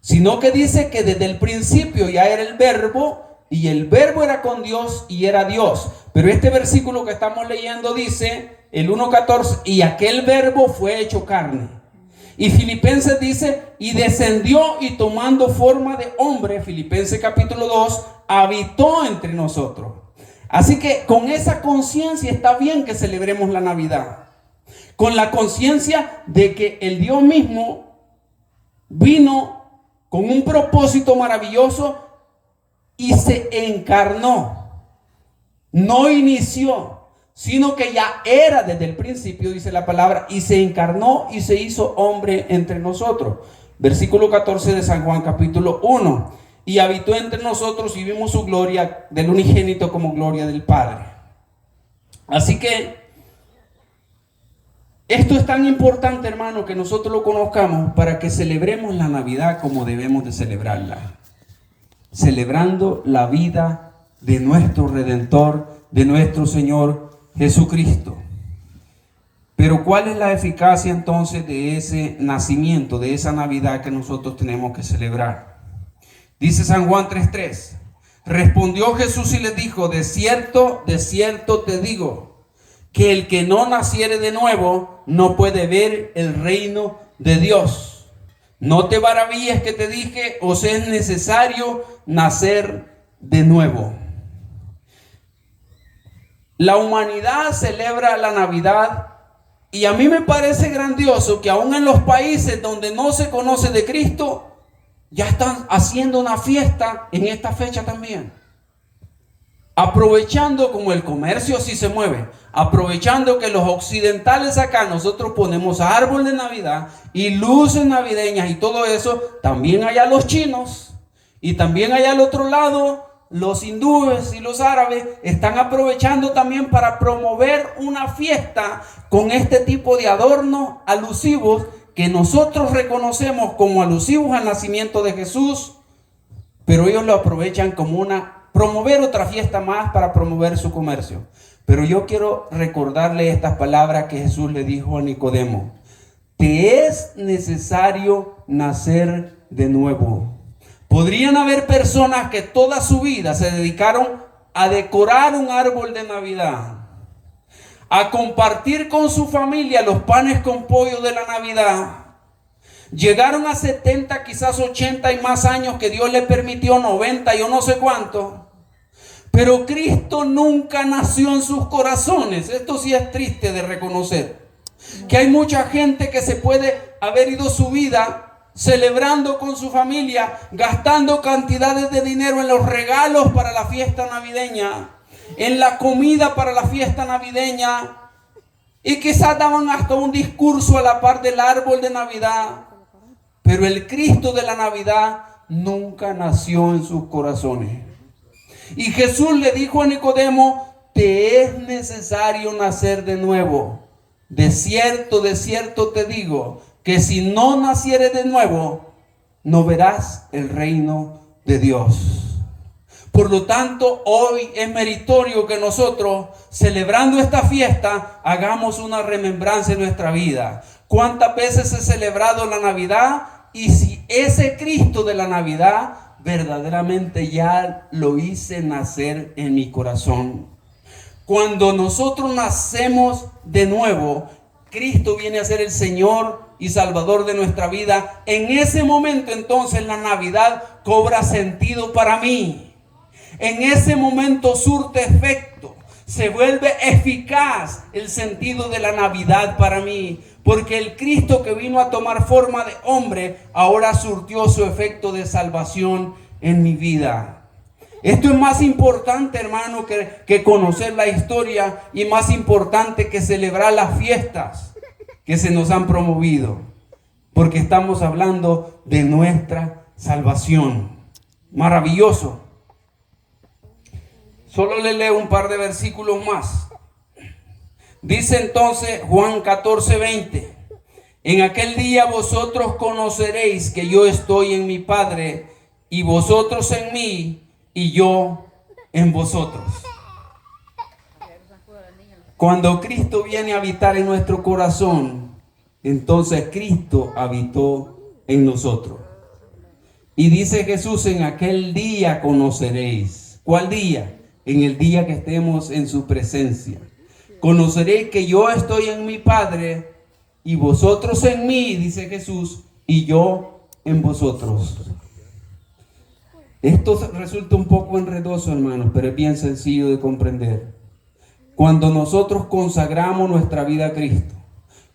sino que dice que desde el principio ya era el verbo, y el verbo era con Dios y era Dios. Pero este versículo que estamos leyendo dice, el 1:14, y aquel verbo fue hecho carne. Y Filipenses dice, y descendió y tomando forma de hombre, Filipenses capítulo 2, habitó entre nosotros. Así que con esa conciencia está bien que celebremos la Navidad. Con la conciencia de que el Dios mismo vino con un propósito maravilloso y se encarnó. No inició, sino que ya era desde el principio, dice la palabra, y se encarnó y se hizo hombre entre nosotros. Versículo 14 de San Juan capítulo 1. Y habitó entre nosotros y vimos su gloria del unigénito como gloria del Padre. Así que esto es tan importante, hermano, que nosotros lo conozcamos para que celebremos la Navidad como debemos de celebrarla. Celebrando la vida de nuestro Redentor, de nuestro Señor Jesucristo. Pero ¿cuál es la eficacia entonces de ese nacimiento, de esa Navidad que nosotros tenemos que celebrar? Dice San Juan 3:3. Respondió Jesús y les dijo: de cierto te digo, que el que no naciere de nuevo no puede ver el reino de Dios. No te maravilles que te dije, os es necesario nacer de nuevo. La humanidad celebra la Navidad y a mí me parece grandioso que aún en los países donde no se conoce de Cristo, ya están haciendo una fiesta en esta fecha también. Aprovechando como el comercio así se mueve, aprovechando que los occidentales acá nosotros ponemos árbol de Navidad y luces navideñas y todo eso, también allá los chinos y también allá al otro lado los hindúes y los árabes están aprovechando también para promover una fiesta con este tipo de adornos alusivos que nosotros reconocemos como alusivos al nacimiento de Jesús, pero ellos lo aprovechan como promover otra fiesta más para promover su comercio. Pero yo quiero recordarle estas palabras que Jesús le dijo a Nicodemo: te es necesario nacer de nuevo. Podrían haber personas que toda su vida se dedicaron a decorar un árbol de Navidad, a compartir con su familia los panes con pollo de la Navidad. Llegaron a 70, quizás 80 y más años que Dios le permitió, 90, yo no sé cuánto. Pero Cristo nunca nació en sus corazones. Esto sí es triste de reconocer. Que hay mucha gente que se puede haber ido su vida celebrando con su familia, gastando cantidades de dinero en los regalos para la fiesta navideña, en la comida para la fiesta navideña, y quizás daban hasta un discurso a la par del árbol de Navidad. Pero el Cristo de la Navidad nunca nació en sus corazones. Y Jesús le dijo a Nicodemo: te es necesario nacer de nuevo. De cierto te digo, que si no nacieres de nuevo, no verás el reino de Dios. Por lo tanto, hoy es meritorio que nosotros, celebrando esta fiesta, hagamos una remembranza en nuestra vida. ¿Cuántas veces he celebrado la Navidad? Y si ese Cristo de la Navidad verdaderamente ya lo hice nacer en mi corazón. Cuando nosotros nacemos de nuevo, Cristo viene a ser el Señor y Salvador de nuestra vida. En ese momento entonces la Navidad cobra sentido para mí. En ese momento surte efecto. Se vuelve eficaz el sentido de la Navidad para mí. Porque el Cristo que vino a tomar forma de hombre ahora surtió su efecto de salvación en mi vida. Esto es más importante, hermano, que conocer la historia, y más importante que celebrar las fiestas que se nos han promovido, porque estamos hablando de nuestra salvación. Maravilloso. Solo le leo un par de versículos más. Dice entonces Juan 14:20: en aquel día vosotros conoceréis que yo estoy en mi Padre, y vosotros en mí, y yo en vosotros. Cuando Cristo viene a habitar en nuestro corazón, entonces Cristo habitó en nosotros. Y dice Jesús: en aquel día conoceréis. ¿Cuál día? En el día que estemos en su presencia. Conoceréis que yo estoy en mi Padre, y vosotros en mí, dice Jesús, y yo en vosotros. Esto resulta un poco enredoso, hermanos, pero es bien sencillo de comprender. Cuando nosotros consagramos nuestra vida a Cristo,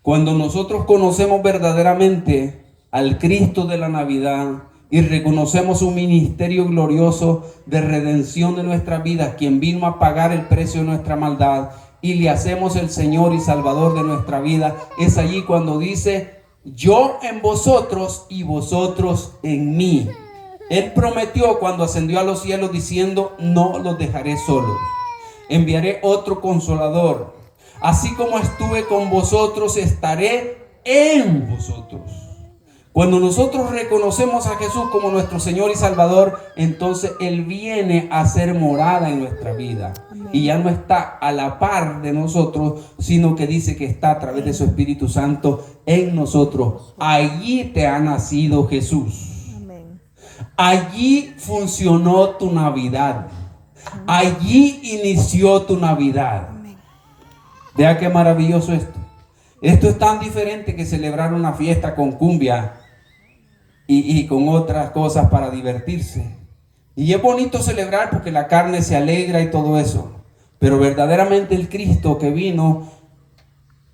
cuando nosotros conocemos verdaderamente al Cristo de la Navidad y reconocemos un ministerio glorioso de redención de nuestras vidas, quien vino a pagar el precio de nuestra maldad, y le hacemos el Señor y Salvador de nuestra vida, es allí cuando dice: yo en vosotros y vosotros en mí. Él prometió cuando ascendió a los cielos diciendo: no los dejaré solos, enviaré otro consolador. Así como estuve con vosotros, estaré en vosotros. Cuando nosotros reconocemos a Jesús como nuestro Señor y Salvador, entonces Él viene a ser morada en nuestra vida. Amén. Y ya no está a la par de nosotros, sino que dice que está a través de su Espíritu Santo en nosotros. Allí te ha nacido Jesús. Amén. Allí funcionó tu Navidad. Allí inició tu Navidad. Vea qué maravilloso esto. Esto es tan diferente que celebrar una fiesta con cumbia y con otras cosas para divertirse. Y es bonito celebrar porque la carne se alegra y todo eso. Pero verdaderamente el Cristo que vino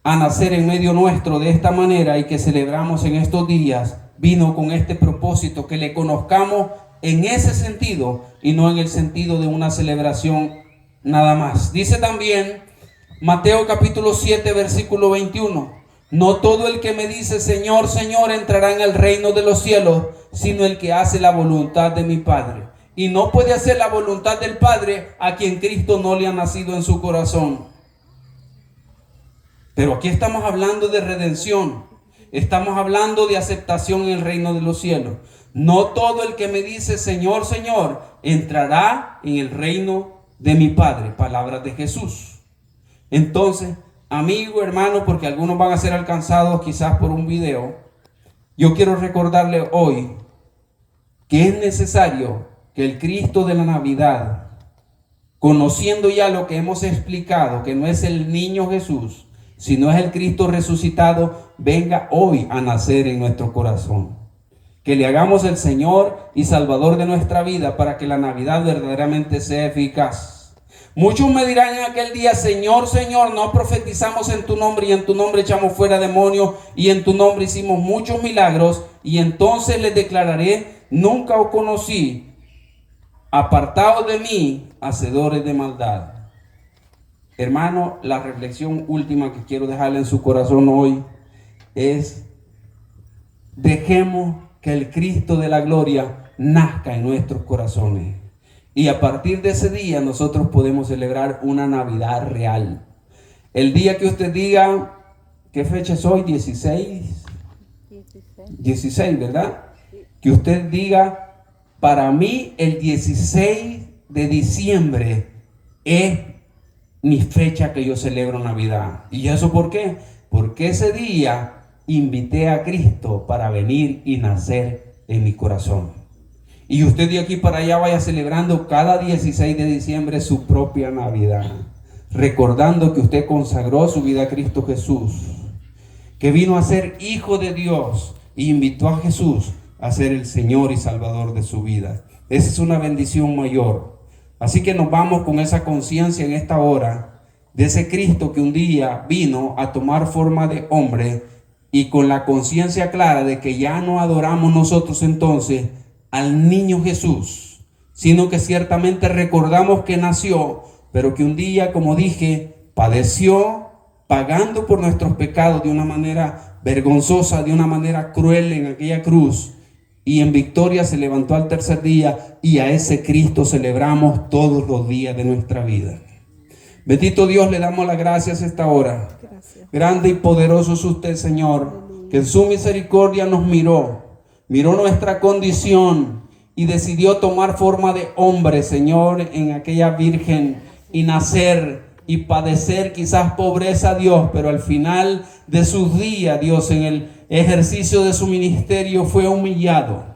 a nacer en medio nuestro de esta manera y que celebramos en estos días, vino con este propósito: que le conozcamos en ese sentido y no en el sentido de una celebración nada más. Dice también Mateo capítulo 7 versículo 21: no todo el que me dice Señor, Señor entrará en el reino de los cielos, sino el que hace la voluntad de mi Padre. Y no puede hacer la voluntad del Padre a quien Cristo no le ha nacido en su corazón. Pero aquí estamos hablando de redención. Estamos hablando de aceptación en el reino de los cielos. No todo el que me dice Señor, Señor entrará en el reino de mi Padre. Palabras de Jesús. Entonces, amigo, hermano, porque algunos van a ser alcanzados quizás por un video, yo quiero recordarle hoy que es necesario que el Cristo de la Navidad, conociendo ya lo que hemos explicado, que no es el niño Jesús, sino es el Cristo resucitado, venga hoy a nacer en nuestro corazón. Que le hagamos el Señor y Salvador de nuestra vida para que la Navidad verdaderamente sea eficaz. Muchos me dirán en aquel día: Señor, Señor, no profetizamos en tu nombre, y en tu nombre echamos fuera demonios, y en tu nombre hicimos muchos milagros. Y entonces les declararé: nunca os conocí, apartados de mí, hacedores de maldad. Hermano, la reflexión última que quiero dejarle en su corazón hoy es: dejemos que el Cristo de la gloria nazca en nuestros corazones. Y a partir de ese día nosotros podemos celebrar una Navidad real. El día que usted diga, ¿qué fecha es hoy? 16, ¿verdad? Que usted diga: para mí el 16 de diciembre es mi fecha que yo celebro Navidad. ¿Y eso por qué? Porque ese día invité a Cristo para venir y nacer en mi corazón. Y usted de aquí para allá vaya celebrando cada 16 de diciembre su propia Navidad, recordando que usted consagró su vida a Cristo Jesús, que vino a ser hijo de Dios e invitó a Jesús a ser el Señor y Salvador de su vida. Esa es una bendición mayor. Así que nos vamos con esa conciencia en esta hora de ese Cristo que un día vino a tomar forma de hombre, y con la conciencia clara de que ya no adoramos nosotros entonces al niño Jesús, sino que ciertamente recordamos que nació, pero que un día, como dije, padeció, pagando por nuestros pecados de una manera vergonzosa, de una manera cruel en aquella cruz, y en victoria se levantó al tercer día, y a ese Cristo celebramos todos los días de nuestra vida. Bendito Dios, le damos las gracias esta hora. Gracias. Grande y poderoso es usted, Señor, que en su misericordia nos miró nuestra condición y decidió tomar forma de hombre, Señor, en aquella virgen, y nacer y padecer quizás pobreza, Dios, pero al final de sus días, Dios, en el ejercicio de su ministerio fue humillado,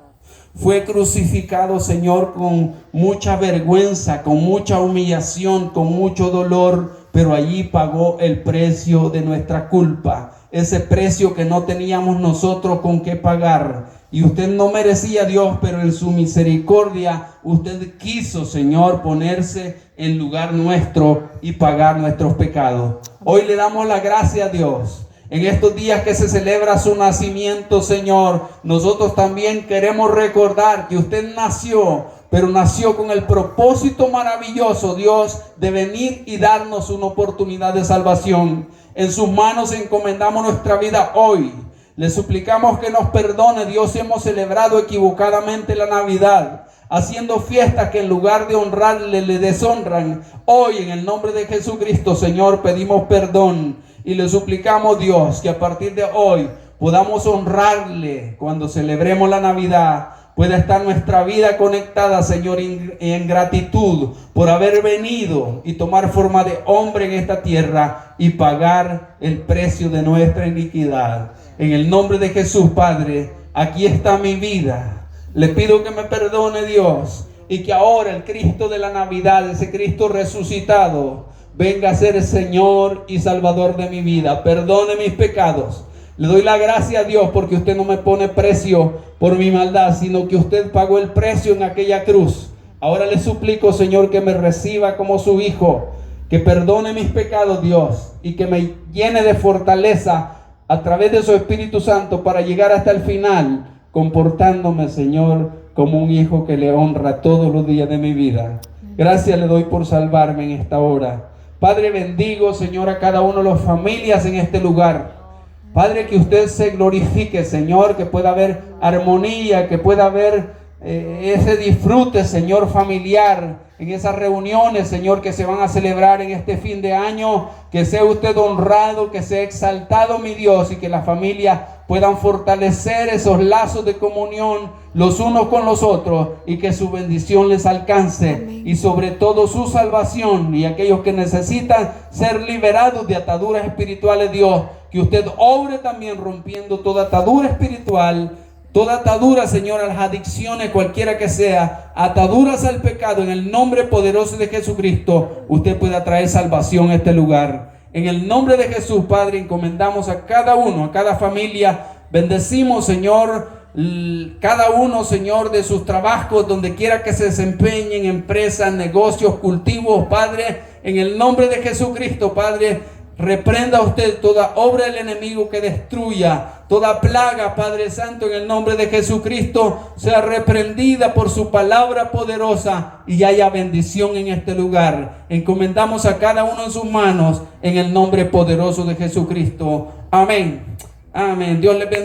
fue crucificado, Señor, con mucha vergüenza, con mucha humillación, con mucho dolor, pero allí pagó el precio de nuestra culpa, ese precio que no teníamos nosotros con qué pagar. Y usted no merecía a Dios, pero en su misericordia usted quiso, Señor, ponerse en lugar nuestro y pagar nuestros pecados. Hoy le damos la gracia a Dios. En estos días que se celebra su nacimiento, Señor, nosotros también queremos recordar que usted nació, pero nació con el propósito maravilloso, Dios, de venir y darnos una oportunidad de salvación. En sus manos encomendamos nuestra vida hoy. Le suplicamos que nos perdone, Dios, hemos celebrado equivocadamente la Navidad, haciendo fiestas que en lugar de honrarle, le deshonran. Hoy, en el nombre de Jesucristo, Señor, pedimos perdón y le suplicamos, Dios, que a partir de hoy podamos honrarle cuando celebremos la Navidad. Pueda estar nuestra vida conectada, Señor, en gratitud por haber venido y tomar forma de hombre en esta tierra y pagar el precio de nuestra iniquidad. En el nombre de Jesús, Padre, aquí está mi vida. Le pido que me perdone, Dios, y que ahora el Cristo de la Navidad, ese Cristo resucitado, venga a ser el Señor y Salvador de mi vida. Perdone mis pecados. Le doy la gracia a Dios porque usted no me pone precio por mi maldad, sino que usted pagó el precio en aquella cruz. Ahora le suplico, Señor, que me reciba como su hijo, que perdone mis pecados, Dios, y que me llene de fortaleza a través de su Espíritu Santo para llegar hasta el final, comportándome, Señor, como un hijo que le honra todos los días de mi vida. Gracias le doy por salvarme en esta hora. Padre, bendigo, Señor, a cada uno de las familias en este lugar. Padre, que usted se glorifique, Señor, que pueda haber armonía, que pueda haber ese disfrute, Señor, familiar, en esas reuniones, Señor, que se van a celebrar en este fin de año. Que sea usted honrado, que sea exaltado, mi Dios, y que las familias puedan fortalecer esos lazos de comunión los unos con los otros, y que su bendición les alcance. Amén. Y sobre todo su salvación, y aquellos que necesitan ser liberados de ataduras espirituales, Dios, que usted obre también rompiendo toda atadura espiritual, toda atadura, Señor, a las adicciones, cualquiera que sea, ataduras al pecado. En el nombre poderoso de Jesucristo, usted pueda traer salvación a este lugar. En el nombre de Jesús, Padre, encomendamos a cada uno, a cada familia. Bendecimos, Señor, cada uno, Señor, de sus trabajos, donde quiera que se desempeñen, empresas, negocios, cultivos, Padre. En el nombre de Jesucristo, Padre, reprenda usted toda obra del enemigo que destruya, toda plaga, Padre Santo, en el nombre de Jesucristo, sea reprendida por su palabra poderosa y haya bendición en este lugar. Encomendamos a cada uno en sus manos, en el nombre poderoso de Jesucristo. Amén. Amén. Dios les bendiga.